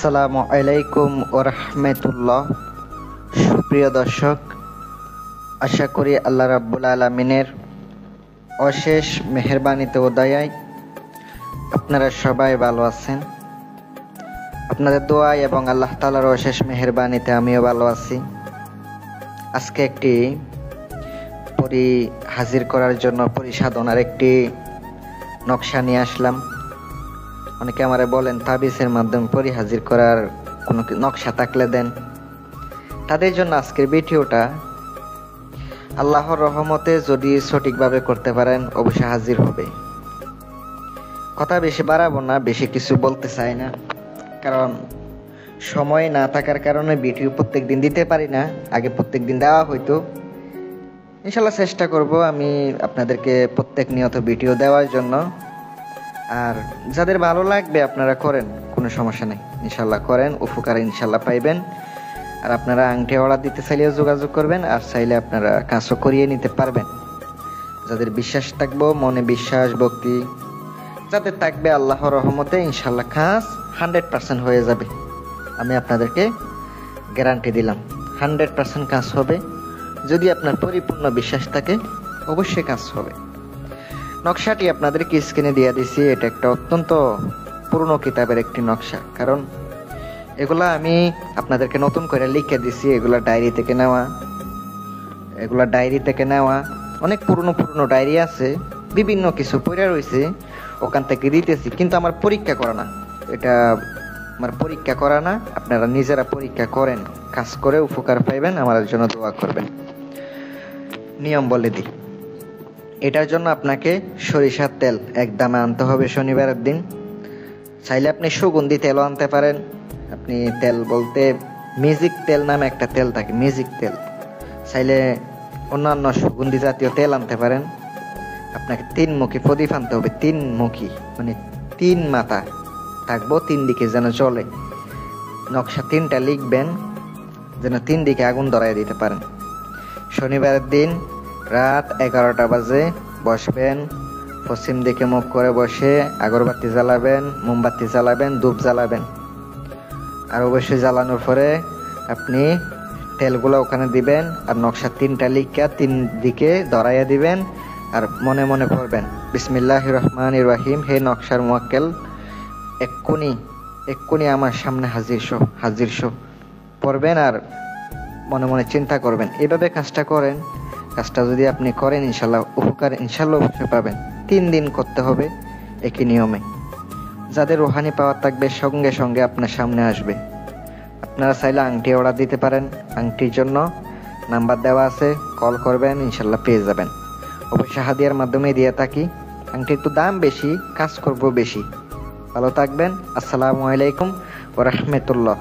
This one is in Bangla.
আসসালামু আলাইকুম ওয়া রাহমাতুল্লাহ। সুপ্রিয় দর্শক, আশা করি আল্লাহ রাব্বুল আলামিনের অশেষ মেহেরবানিতে ও দয়ায় আপনারা সবাই ভালো আছেন। আপনাদের দোয়ায় এবং আল্লাহ তাআলার অশেষ মেহেরবানিতে আমিও ভালো আছি। আজকে একটি হাজির করার জন্য পরিসাধনার একটি নকশা নিয়ে আসলাম। অনেকে আমারে বলেন তাবিজের মাধ্যমে হাজির করার কোনো নকশা থাকলে দেন। তাদের জন্য আজকের ভিডিওটা। আল্লাহর রহমতে যদি সঠিকভাবে করতে পারেন অবশ্যই হাজির হবে। কথা বেশি বাড়াবো না, বেশি কিছু বলতে চাই না, কারণ সময় না থাকার কারণে ভিডিও প্রত্যেক দিন দিতে পারি না। আগে প্রত্যেক দিন দেওয়া হইতো। ইনশাল্লাহ চেষ্টা করব আমি আপনাদেরকে প্রত্যেক নিয়ত ভিডিও দেওয়ার জন্য। আর যাদের ভালো লাগবে আপনারা করেন, কোনো সমস্যা নেই, ইনশাল্লাহ করেন, উপকার ইনশাল্লাহ পাইবেন। আর আপনারা আংটি অর্ডার দিতে চাইলেও যোগাযোগ করবেন, আর চাইলে আপনারা কাজও করিয়ে নিতে পারবেন। যাদের বিশ্বাস থাকবো, মনে বিশ্বাস ভক্তি যাদের থাকবে, আল্লাহর রহমতে ইনশাল্লাহ কাজ 100% হয়ে যাবে। আমি আপনাদেরকে গ্যারান্টি দিলাম 100% কাজ হবে। যদি আপনার পরিপূর্ণ বিশ্বাস থাকে অবশ্যই কাজ হবে। নকশাটি আপনাদেরকে স্ক্রিনে দিয়ে দিছি। এটা একটা অত্যন্ত পুরনো কিতাবের একটি নকশা, কারণ এগুলা আমি আপনাদেরকে নতুন করে লিখে দিছি। এগুলা ডায়েরি থেকে নেওয়া। অনেক পুরনো ডায়েরি আছে, বিভিন্ন কিছু পড়ে রয়েছে, ওখান থেকে দিতেছি। কিন্তু আমার পরীক্ষা করা না, এটা আমার পরীক্ষা করা না। আপনারা নিজেরা পরীক্ষা করেন, কাজ করে উপকার পাইবেন, আমার জন্য দোয়া করবেন। নিয়ম বলে দিই। এটার জন্য আপনাকে সরিষার তেল এক দামে আনতে হবে শনিবারের দিন। চাইলে আপনি সুগন্ধি তেলও আনতে পারেন। আপনি তেল বলতে ম্যাজিক তেল নামে একটা তেল থাকে, ম্যাজিক তেল। চাইলে অন্যান্য সুগন্ধি জাতীয় তেল আনতে পারেন। আপনাকে 3 মুখী প্রদীপ আনতে হবে। 3 মুখী মানে 3 মাথা থাকবো, 3 দিকে যেন চলে। নকশা 3টা লিখবেন যেন 3 দিকে আগুন ধরাই দিতে পারেন। শনিবারের দিন রাত 11টা বাজে বসবেন। পশ্চিম দিকে মুখ করে বসে আগরবাতি জ্বালাবেন, মোমবাতি জ্বালাবেন, ধূপ জ্বালাবেন। আর অবশ্যই জ্বালানোর পরে আপনি তেলগুলো ওখানে দিবেন, আর নকশা 3টা লিখা 3 দিকে ধরাইয়া দিবেন। আর মনে মনে পড়বেন বিসমিল্লাহির রহমানির রহিম। হে নকশার মুয়াক্কেল, এক্ষুনি আমার সামনে হাজির শো পড়বেন। আর মনে মনে চিন্তা করবেন। এভাবে কাজটা করেন। কাজটা যদি আপনি করেন ইনশাল্লাহ উপকার অবশ্যই পাবেন। 3 দিন করতে হবে একই নিয়মে। যাদের রুহানি পাওয়ার থাকবে সঙ্গে সঙ্গে আপনার সামনে আসবে। আপনারা চাইলে আংটি অর্ডার দিতে পারেন। আংটির জন্য নাম্বার দেওয়া আছে, কল করবেন, ইনশাল্লাহ পেয়ে যাবেন। অবশ্যই হাদিয়ার মাধ্যমে দিয়ে থাকি। আংটি একটু দাম বেশি, কাজ করব বেশি। ভালো থাকবেন। আসসালামু আলাইকুম ওয়া রাহমাতুল্লাহ।